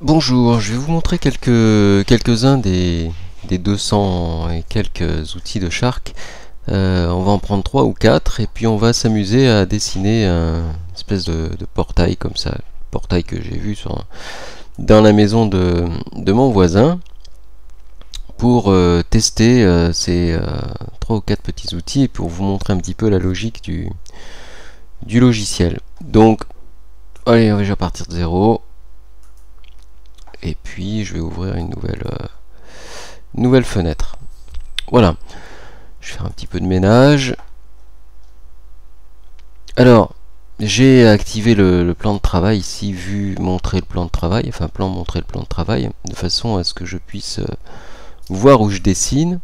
Bonjour, je vais vous montrer quelques-uns des 200 et quelques outils de Shark. On va en prendre 3 ou 4 et puis on va s'amuser à dessiner un espèce de portail comme ça, portail que j'ai vu dans la maison de mon voisin pour tester ces 3 ou 4 petits outils et pour vous montrer un petit peu la logique du logiciel. Donc, allez, on va déjà partir de zéro. Et puis je vais ouvrir une nouvelle fenêtre. Voilà, je vais faire un petit peu de ménage. Alors, j'ai activé le plan de travail ici, vu montrer le plan de travail, enfin plan montrer le plan de travail, de façon à ce que je puisse voir où je dessine.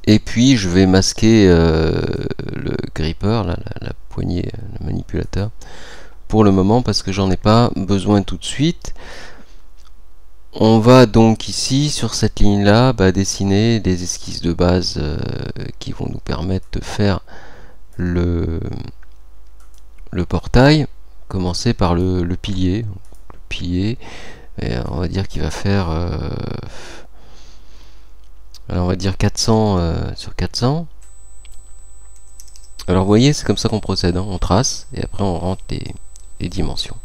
Et puis je vais masquer le gripper, la poignée, le manipulateur, pour le moment parce que j'en ai pas besoin tout de suite. On va donc ici sur cette ligne là dessiner des esquisses de base qui vont nous permettre de faire le portail. Commencer par le pilier. Et on va dire qu'il va faire alors on va dire 400 sur 400. Alors vous voyez, c'est comme ça qu'on procède, hein. On trace et après on rentre les dimensions.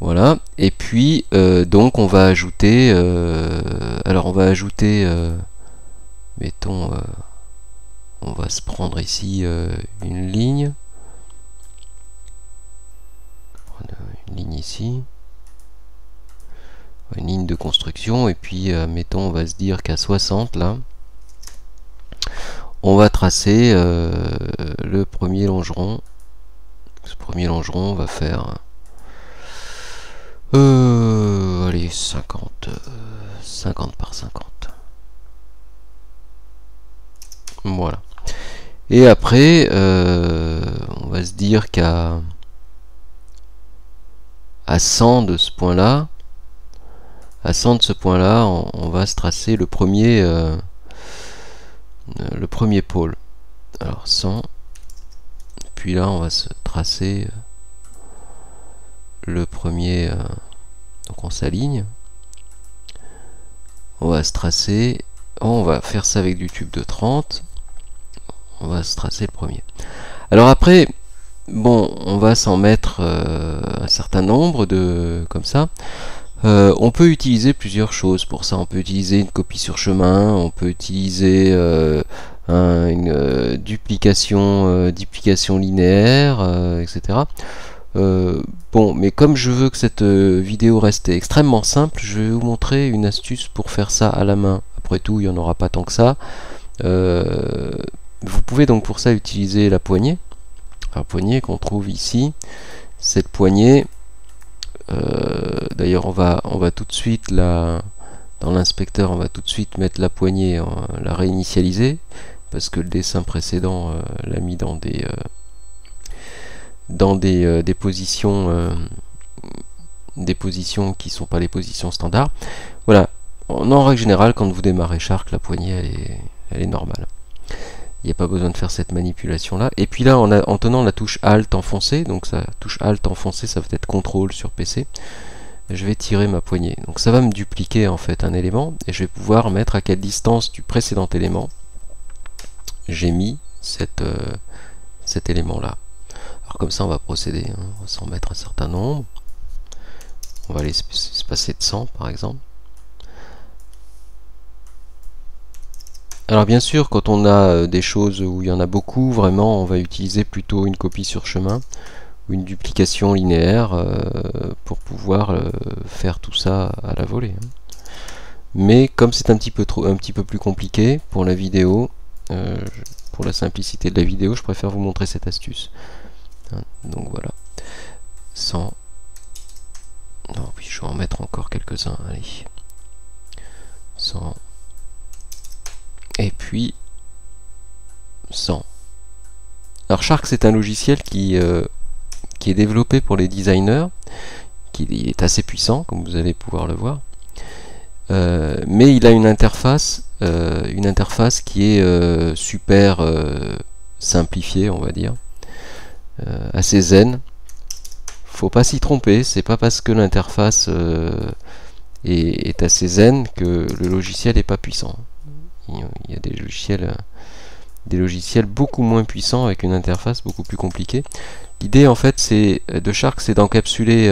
Voilà, et puis donc on va ajouter mettons on va se prendre ici une ligne ici, une ligne de construction, et puis mettons on va se dire qu'à 60 là on va tracer le premier longeron. Ce premier longeron va faire allez 50 par 50. Voilà. Et après on va se dire qu'à 100 de ce point là, on va se tracer le premier pôle. Alors 100, puis là on va se tracer le premier, donc on s'aligne, on va se tracer, on va faire ça avec du tube de 30, on va se tracer le premier. Alors après, bon, on va s'en mettre un certain nombre de comme ça. On peut utiliser plusieurs choses pour ça. On peut utiliser une copie sur chemin, on peut utiliser une duplication linéaire, etc. Bon, mais comme je veux que cette vidéo reste extrêmement simple, je vais vous montrer une astuce pour faire ça à la main. Après tout, il n'y en aura pas tant que ça. Vous pouvez donc pour ça utiliser la poignée. La poignée qu'on trouve ici. Cette poignée, d'ailleurs on va tout de suite dans l'inspecteur, on va tout de suite mettre la poignée, la réinitialiser, parce que le dessin précédent l'a mis dans des positions qui sont pas les positions standards. Voilà, en règle générale, quand vous démarrez Shark, la poignée elle est normale. Il n'y a pas besoin de faire cette manipulation là. Et puis là, en tenant la touche Alt enfoncée, donc ça touche Alt enfoncée, ça va être CTRL sur PC, je vais tirer ma poignée. Donc ça va me dupliquer en fait un élément, et je vais pouvoir mettre à quelle distance du précédent élément j'ai mis cet élément là. Alors comme ça on va procéder, hein. On va s'en mettre un certain nombre. On va aller se passer de 100 par exemple. Alors bien sûr, quand on a des choses où il y en a beaucoup, vraiment on va utiliser plutôt une copie sur chemin ou une duplication linéaire pour pouvoir faire tout ça à la volée, hein. Mais comme c'est un petit peu plus compliqué pour la vidéo, pour la simplicité de la vidéo, je préfère vous montrer cette astuce. Donc voilà, 100. Non, puis je vais en mettre encore quelques-uns. Allez, 100. Et puis 100. Alors Shark, c'est un logiciel qui est développé pour les designers, il est assez puissant comme vous allez pouvoir le voir, mais il a une interface qui est super simplifiée, on va dire, assez zen. faut pas s'y tromper, c'est pas parce que l'interface est assez zen que le logiciel est pas puissant. Il y a des logiciels beaucoup moins puissants avec une interface beaucoup plus compliquée. L'idée en fait de Shark, c'est d'encapsuler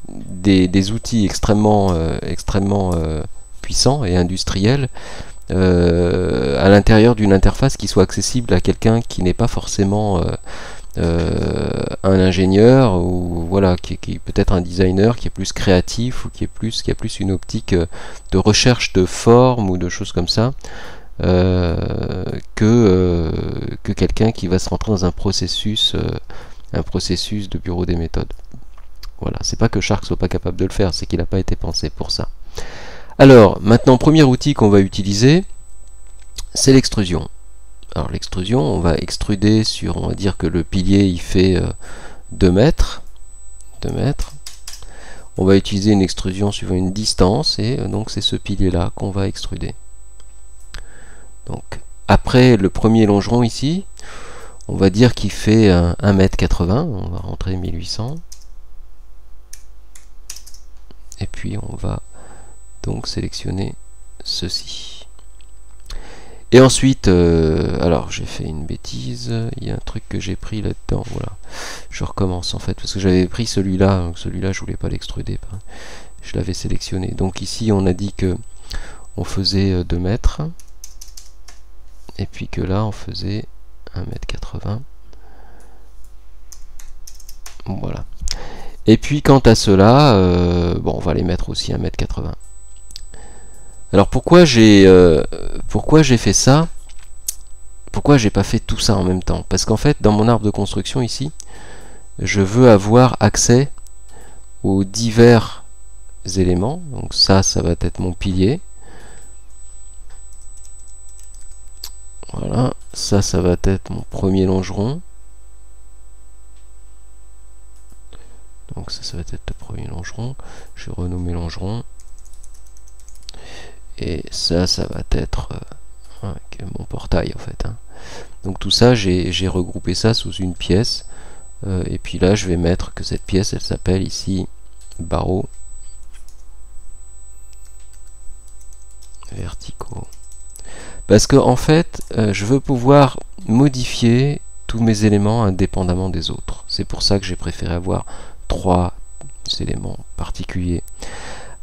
des outils extrêmement puissants et industriels à l'intérieur d'une interface qui soit accessible à quelqu'un qui n'est pas forcément un ingénieur, ou voilà, qui est peut-être un designer, qui est plus créatif, ou qui a plus une optique de recherche de forme ou de choses comme ça, que quelqu'un qui va se rentrer dans un processus de bureau des méthodes. Voilà, c'est pas que Shark soit pas capable de le faire, c'est qu'il n'a pas été pensé pour ça. Alors, maintenant, premier outil qu'on va utiliser, c'est l'extrusion. Alors l'extrusion, on va extruder sur, on va dire que le pilier il fait 2 mètres. 2 mètres. On va utiliser une extrusion suivant une distance, et donc c'est ce pilier là qu'on va extruder. Donc après le premier longeron ici, on va dire qu'il fait 1,80 m, on va rentrer 1800. Et puis on va donc sélectionner ceci. Et ensuite, alors j'ai fait une bêtise, il y a un truc que j'ai pris là-dedans, voilà. Je recommence en fait, parce que j'avais pris celui-là, donc celui-là je voulais pas l'extruder, je l'avais sélectionné. Donc ici on a dit que on faisait 2 mètres, et puis que là on faisait 1,80 m. Voilà. Et puis quant à cela, bon, on va les mettre aussi 1,80 m. Alors pourquoi j'ai fait ça? Pourquoi j'ai pas fait tout ça en même temps? Parce qu'en fait, dans mon arbre de construction ici, je veux avoir accès aux divers éléments. Donc ça va être mon pilier. Voilà, ça va être mon premier longeron. Donc ça va être le premier longeron. Je vais renommer longeron. Et ça va être mon portail en fait. Donc tout ça, j'ai regroupé ça sous une pièce. Et puis là, je vais mettre que cette pièce, elle s'appelle ici barreaux verticaux. Parce que en fait, je veux pouvoir modifier tous mes éléments indépendamment des autres. C'est pour ça que j'ai préféré avoir 3 éléments particuliers.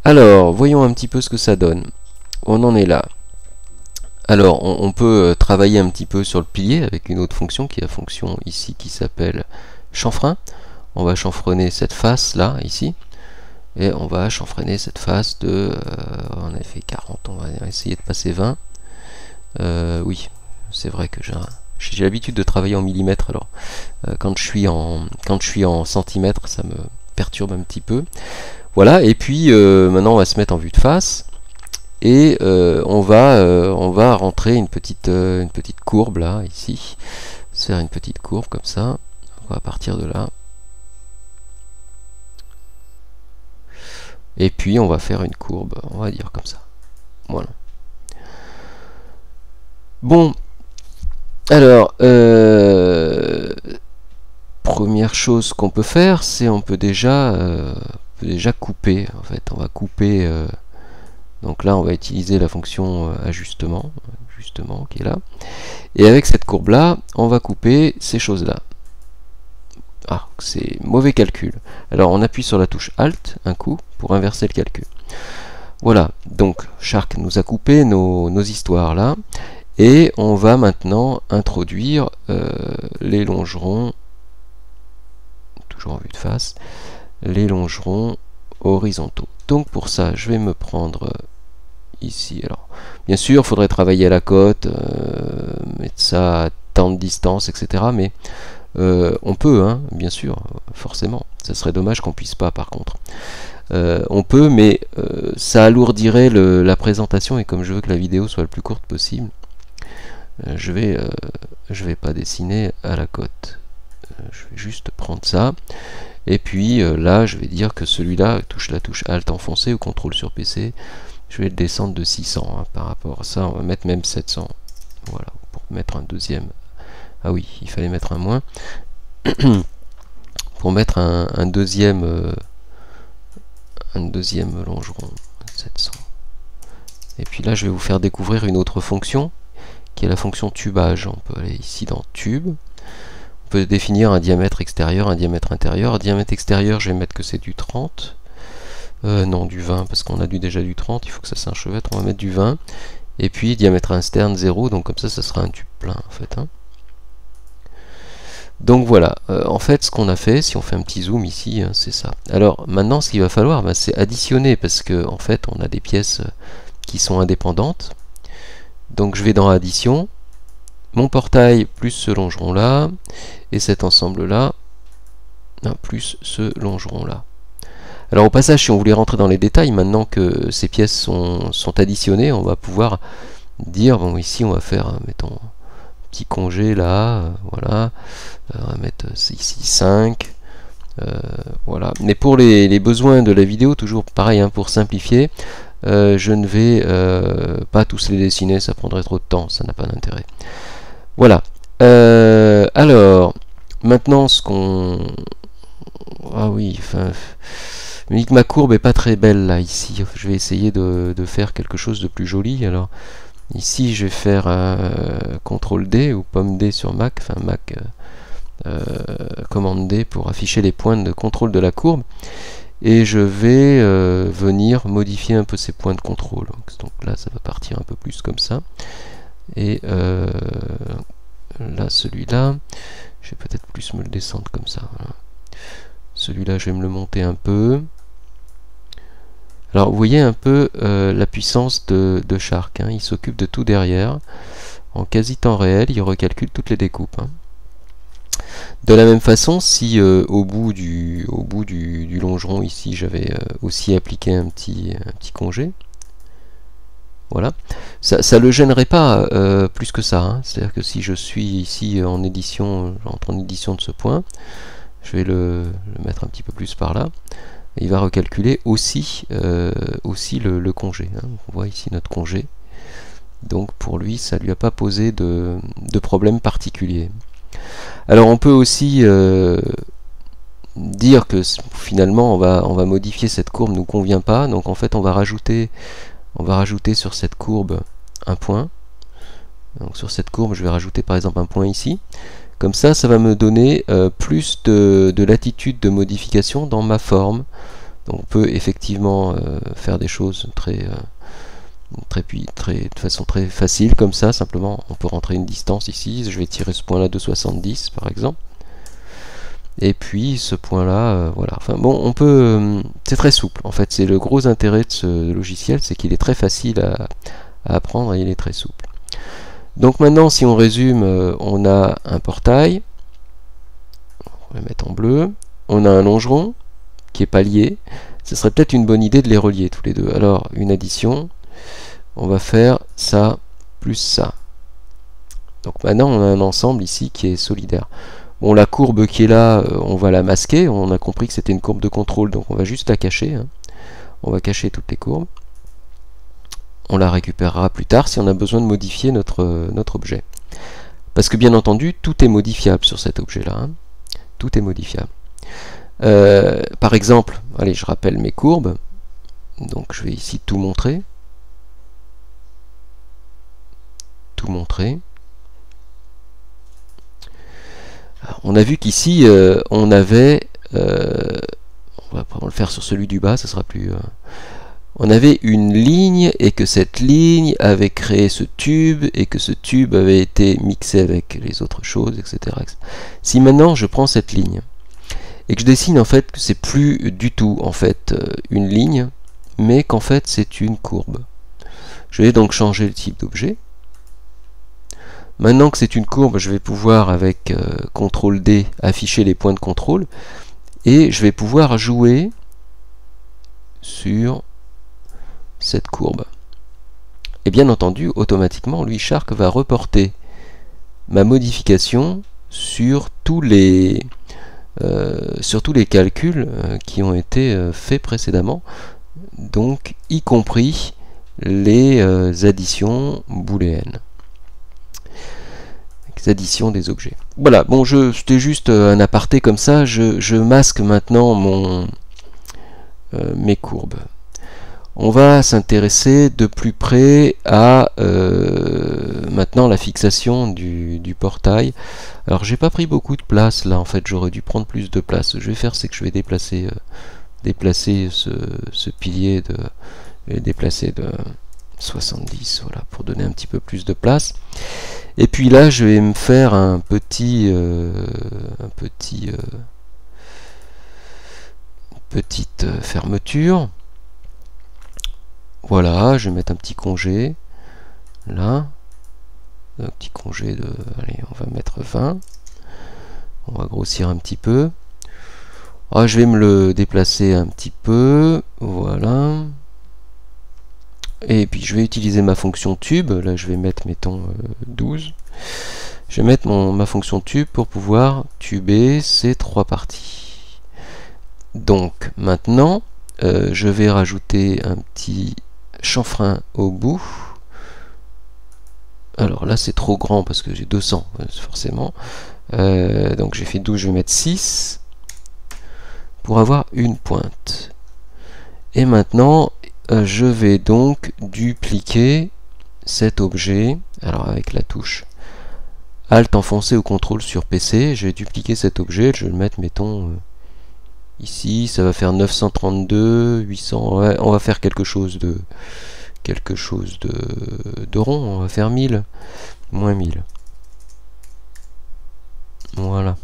Alors, voyons un petit peu ce que ça donne. On en est là. Alors, on peut travailler un petit peu sur le pilier avec une autre fonction qui est la fonction ici qui s'appelle chanfrein. On va chanfreiner cette face là, ici. Et on va chanfreiner cette face de... on a fait 40, on va essayer de passer 20. Oui, c'est vrai que j'ai l'habitude de travailler en millimètres, alors quand je suis en centimètres, ça me perturbe un petit peu. Voilà, et puis maintenant on va se mettre en vue de face. Et on va rentrer une petite courbe là, ici. Se faire une petite courbe comme ça. On va partir de là. Et puis on va faire une courbe, on va dire comme ça. Voilà. Bon. Alors, première chose qu'on peut faire, c'est on peut déjà couper. En fait, on va couper... donc là, on va utiliser la fonction ajustement qui est là. Et avec cette courbe-là, on va couper ces choses-là. Ah, c'est mauvais calcul. Alors, on appuie sur la touche Alt un coup pour inverser le calcul. Voilà, donc Shark nous a coupé nos histoires là. Et on va maintenant introduire les longerons, toujours en vue de face, les longerons horizontaux. Donc pour ça, je vais me prendre ici. Alors, bien sûr, il faudrait travailler à la cote, mettre ça à tant de distance, etc. Mais on peut, hein, bien sûr, forcément. Ça serait dommage qu'on puisse pas, par contre. On peut, mais ça alourdirait la présentation, et comme je veux que la vidéo soit le plus courte possible, je vais pas dessiner à la cote. Je vais juste prendre ça. Et puis là, je vais dire que celui-là touche la touche Alt enfoncée ou CTRL sur PC. Je vais le descendre de 600. Hein. Par rapport à ça, on va mettre même 700. Voilà, pour mettre un deuxième. Ah oui, il fallait mettre un moins. Pour pour mettre un deuxième longeron 700. Et puis là je vais vous faire découvrir une autre fonction qui est la fonction tubage. On peut aller ici dans tube, on peut définir un diamètre extérieur, un diamètre intérieur. Un diamètre extérieur, je vais mettre que c'est du 30, non du 20 parce qu'on a déjà du 30, il faut que ça s'enchevêtre, on va mettre du 20. Et puis diamètre externe 0, donc comme ça sera un tube plein en fait, hein. Donc voilà, en fait ce qu'on a fait, si on fait un petit zoom ici, hein, c'est ça. Alors maintenant ce qu'il va falloir, c'est additionner, parce que en fait on a des pièces qui sont indépendantes. Donc je vais dans addition, mon portail plus ce longeron là, et cet ensemble là, plus ce longeron là. Alors au passage, si on voulait rentrer dans les détails, maintenant que ces pièces sont additionnées, on va pouvoir dire, bon ici on va faire, mettons, un petit congé là, voilà, on va mettre ici 5, voilà. Mais pour les besoins de la vidéo, toujours pareil, hein, pour simplifier, je ne vais pas tous les dessiner, ça prendrait trop de temps, ça n'a pas d'intérêt. Voilà. Alors, maintenant ce qu'on... Ah oui, enfin... Je me dis que ma courbe est pas très belle là, ici. Je vais essayer de faire quelque chose de plus joli. Alors, ici je vais faire CTRL D ou pomme D sur Mac, enfin Mac commande D pour afficher les points de contrôle de la courbe. Et je vais venir modifier un peu ces points de contrôle. Donc là ça va partir un peu plus comme ça. Et là celui-là, je vais peut-être plus me le descendre comme ça. Voilà. Celui-là je vais me le monter un peu. Alors vous voyez un peu la puissance de Shark, hein. Il s'occupe de tout derrière. En quasi temps réel, il recalcule toutes les découpes, hein. De la même façon, si au bout du longeron ici, j'avais aussi appliqué un petit congé, voilà, ça le gênerait pas plus que ça, hein. C'est-à-dire que si je suis ici en édition, j'entre en édition de ce point, je vais le mettre un petit peu plus par là. Il va recalculer aussi, le congé, hein. On voit ici notre congé. Donc pour lui, ça lui a pas posé de problème particulier. Alors on peut aussi dire que finalement on va modifier cette courbe, ne nous convient pas. Donc en fait on va rajouter sur cette courbe un point. Donc sur cette courbe, je vais rajouter par exemple un point ici. Comme ça va me donner plus de latitude de modification dans ma forme. Donc on peut effectivement faire des choses de façon très facile comme ça. Simplement, on peut rentrer une distance ici. Je vais tirer ce point-là de 70 par exemple. Et puis ce point-là, voilà. Enfin bon, on peut. C'est très souple. En fait, c'est le gros intérêt de ce logiciel, c'est qu'il est très facile à apprendre et il est très souple. Donc maintenant, si on résume, on a un portail, on va le mettre en bleu, on a un longeron qui est pas lié. Ce serait peut-être une bonne idée de les relier tous les deux. Alors, une addition, on va faire ça plus ça. Donc maintenant, on a un ensemble ici qui est solidaire. Bon, la courbe qui est là, on va la masquer. On a compris que c'était une courbe de contrôle, donc on va juste la cacher, hein. On va cacher toutes les courbes. On la récupérera plus tard si on a besoin de modifier notre objet. Parce que bien entendu, tout est modifiable sur cet objet-là, hein. Tout est modifiable. Par exemple, allez, je rappelle mes courbes. Donc je vais ici tout montrer. Tout montrer. Alors, on a vu qu'ici, on avait... on va le faire sur celui du bas, ça sera plus... on avait une ligne et que cette ligne avait créé ce tube et que ce tube avait été mixé avec les autres choses, etc. Si maintenant je prends cette ligne et que je dessine en fait que c'est plus du tout en fait une ligne, mais qu'en fait c'est une courbe. Je vais donc changer le type d'objet. Maintenant que c'est une courbe, je vais pouvoir avec CTRL D afficher les points de contrôle et je vais pouvoir jouer sur cette courbe. Et bien entendu, automatiquement, lui, Shark va reporter ma modification sur tous les calculs qui ont été faits précédemment, donc y compris les additions booléennes, les additions des objets. Voilà, bon, c'était juste un aparté comme ça. Je masque maintenant mes courbes. On va s'intéresser de plus près à maintenant la fixation du portail. Alors j'ai pas pris beaucoup de place là, en fait j'aurais dû prendre plus de place. Ce que je vais faire, c'est que je vais déplacer ce pilier déplacer de 70, voilà, pour donner un petit peu plus de place. Et puis là je vais me faire petite fermeture. Voilà, je vais mettre un petit congé là, un petit congé de, allez, on va mettre 20. On va grossir un petit peu. Ah, je vais me le déplacer un petit peu, voilà. Et puis je vais utiliser ma fonction tube. Là je vais mettre, mettons, 12. Je vais mettre ma fonction tube pour pouvoir tuber ces trois parties. Donc maintenant je vais rajouter un petit chanfrein au bout. Alors là c'est trop grand parce que j'ai 200 forcément. Donc j'ai fait 12, je vais mettre 6 pour avoir une pointe. Et maintenant je vais donc dupliquer cet objet. Alors avec la touche Alt enfoncé ou CTRL sur PC, je vais dupliquer cet objet, je vais le mettre, mettons, ici, ça va faire 932, 800, ouais, on va faire quelque chose de rond, on va faire 1000, moins 1000. Voilà.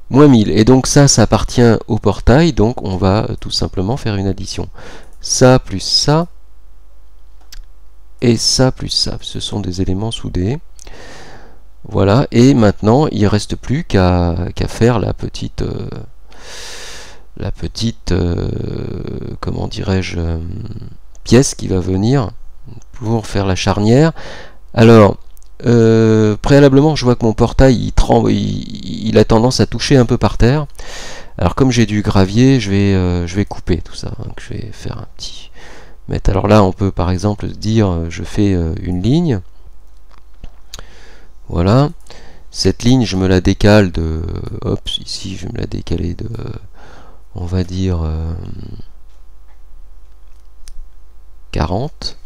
Moins 1000. Et donc ça appartient au portail, donc on va tout simplement faire une addition. Ça plus ça, et ça plus ça. Ce sont des éléments soudés. Voilà, et maintenant il ne reste plus qu'à faire la petite comment dirais-je, pièce qui va venir pour faire la charnière. Alors préalablement je vois que mon portail il tremble, il a tendance à toucher un peu par terre. Alors comme j'ai du gravier, je vais couper tout ça, donc je vais faire un petit mettre. Alors là on peut par exemple dire je fais une ligne. Voilà, cette ligne je me la décale de, hop, ici je vais me la décaler de, on va dire 40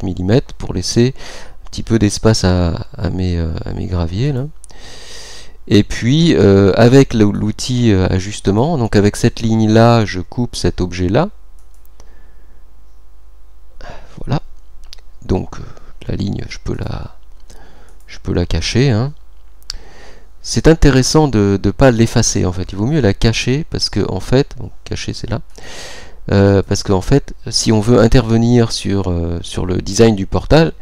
mm pour laisser un petit peu d'espace à mes graviers là. Et puis avec l'outil ajustement, donc avec cette ligne là je coupe cet objet là. Voilà, donc la ligne je peux la cacher, hein. C'est intéressant de ne pas l'effacer en fait, il vaut mieux la cacher parce que en fait, donc cacher c'est là, parce qu'en fait si on veut intervenir sur le design du portail,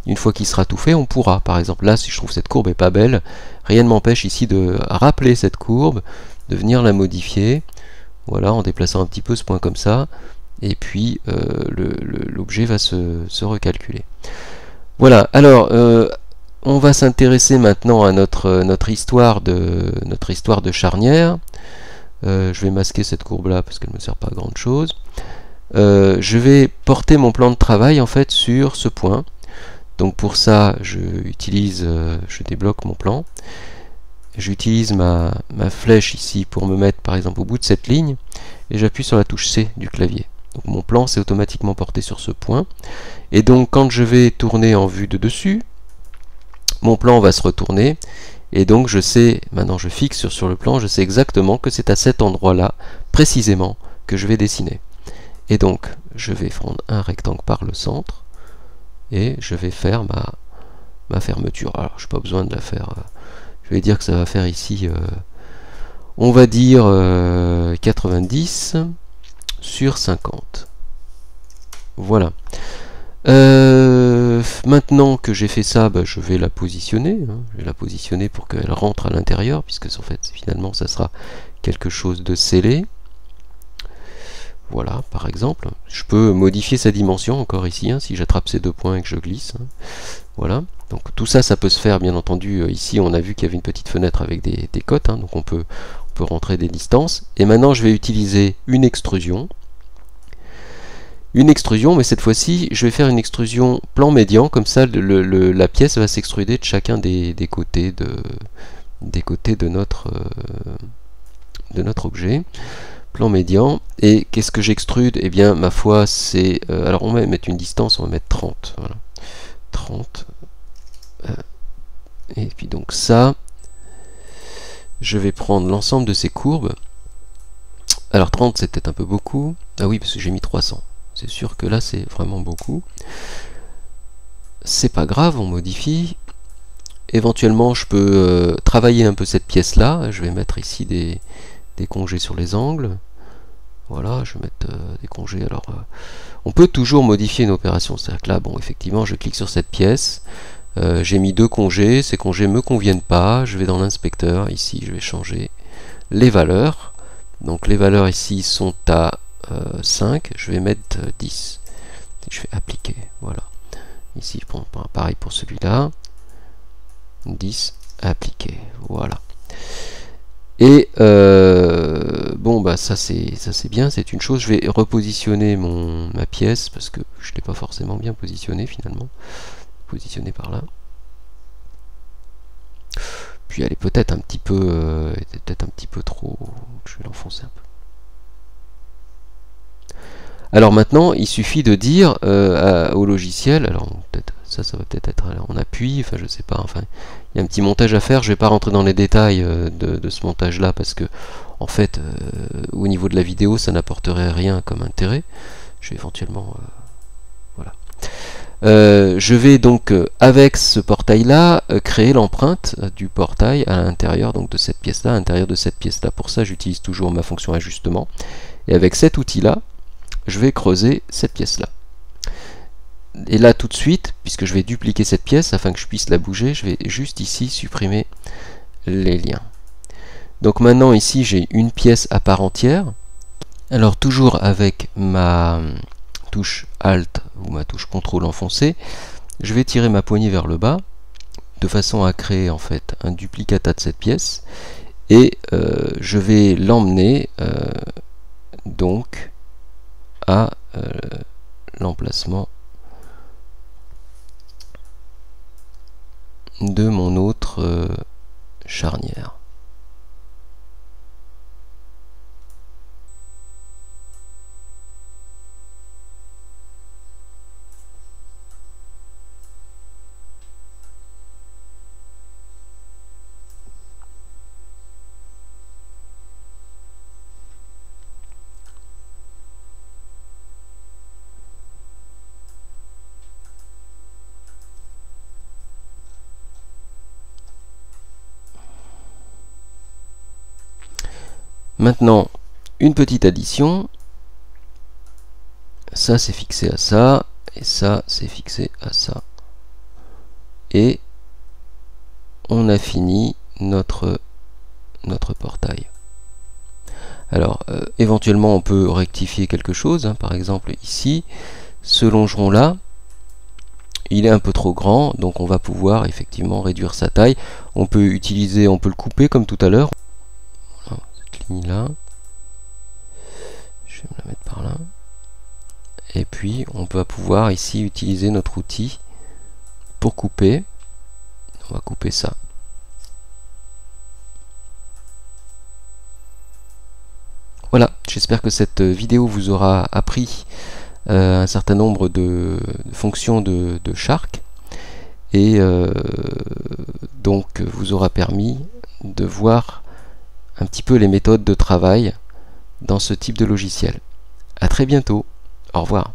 une fois qu'il sera tout fait, on pourra. Par exemple là, si je trouve cette courbe est pas belle, rien ne m'empêche ici de rappeler cette courbe, de venir la modifier, voilà, en déplaçant un petit peu ce point comme ça, et puis l'objet va se recalculer. Voilà, alors on va s'intéresser maintenant à notre histoire de charnière. Je vais masquer cette courbe là parce qu'elle ne me sert pas à grand chose. Je vais porter mon plan de travail en fait sur ce point. Donc pour ça je débloque mon plan. J'utilise ma flèche ici pour me mettre par exemple au bout de cette ligne et j'appuie sur la touche C du clavier. Donc mon plan s'est automatiquement porté sur ce point. Et donc quand je vais tourner en vue de dessus, mon plan va se retourner. Et donc je sais, maintenant je fixe sur le plan, je sais exactement que c'est à cet endroit-là, précisément, que je vais dessiner. Et donc je vais prendre un rectangle par le centre, et je vais faire ma fermeture. Alors je n'ai pas besoin de la faire, je vais dire que ça va faire ici, on va dire 90 sur 50. Voilà. Maintenant que j'ai fait ça, je vais la positionner. Je vais la positionner pour qu'elle rentre à l'intérieur, puisque en fait finalement ça sera quelque chose de scellé. Voilà, par exemple. Je peux modifier sa dimension encore ici, si j'attrape ces deux points et que je glisse. Voilà. Donc tout ça, ça peut se faire bien entendu. Ici on a vu qu'il y avait une petite fenêtre avec des cotes, donc on peut rentrer des distances. Et maintenant je vais utiliser une extrusion. une extrusion, mais cette fois-ci je vais faire une extrusion plan médian, comme ça la pièce va s'extruder de chacun des côtés de notre objet. Plan médian. Et qu'est-ce que j'extrude? Eh bien, ma foi, c'est... alors, on va mettre une distance, on va mettre 30. Voilà. 30. Et puis donc ça, je vais prendre l'ensemble de ces courbes. Alors, 30, c'est peut-être un peu beaucoup. Ah oui, parce que j'ai mis 300. C'est sûr que là, c'est vraiment beaucoup. C'est pas grave, on modifie. Éventuellement, je peux travailler un peu cette pièce-là. Je vais mettre ici des congés sur les angles. Voilà, je vais mettre des congés. Alors, on peut toujours modifier une opération. C'est-à-dire que là, bon, effectivement, je clique sur cette pièce. J'ai mis 2 congés. Ces congés ne me conviennent pas. Je vais dans l'inspecteur. Ici, je vais changer les valeurs. Donc, les valeurs ici sont à 5. Je vais mettre 10. Je vais appliquer. Voilà. Ici, pareil pour celui-là. 10, appliquer. Voilà. Et bon, bah ça c'est bien, c'est une chose. Je vais repositionner ma pièce parce que je ne l'ai pas forcément bien positionnée finalement. Positionner par là. Puis elle est peut-être un petit peu, trop. Je vais l'enfoncer un peu. Alors maintenant, il suffit de dire au logiciel. Alors peut-être ça va peut-être être en appui. Enfin, je sais pas. Enfin, il y a un petit montage à faire. Je vais pas rentrer dans les détails de ce montage-là parce que en fait, au niveau de la vidéo, ça n'apporterait rien comme intérêt. Je vais éventuellement, voilà. Je vais donc avec ce portail-là créer l'empreinte du portail à l'intérieur donc de cette pièce-là, à l'intérieur de cette pièce-là. Pour ça, j'utilise toujours ma fonction ajustement. Et avec cet outil-là, je vais creuser cette pièce-là. Et là, tout de suite, puisque je vais dupliquer cette pièce afin que je puisse la bouger, je vais juste ici supprimer les liens. Donc maintenant, ici, j'ai une pièce à part entière. Alors, toujours avec ma touche Alt ou ma touche CTRL enfoncée, je vais tirer ma poignée vers le bas de façon à créer en fait un duplicata de cette pièce et je vais l'emmener donc à l'emplacement de mon autre charnière. Maintenant, une petite addition. Ça, c'est fixé à ça. Et ça, c'est fixé à ça. Et on a fini notre portail. Alors, éventuellement, on peut rectifier quelque chose. Hein. Par exemple, ici, ce longeron-là, il est un peu trop grand. Donc, on va pouvoir effectivement réduire sa taille. On peut le couper comme tout à l'heure. Voilà, cette ligne-là. Je vais me la mettre par là. Et puis, on va pouvoir ici utiliser notre outil pour couper. On va couper ça. Voilà, j'espère que cette vidéo vous aura appris un certain nombre de fonctions de Shark et donc vous aura permis de voir un petit peu les méthodes de travail dans ce type de logiciel. À très bientôt, au revoir.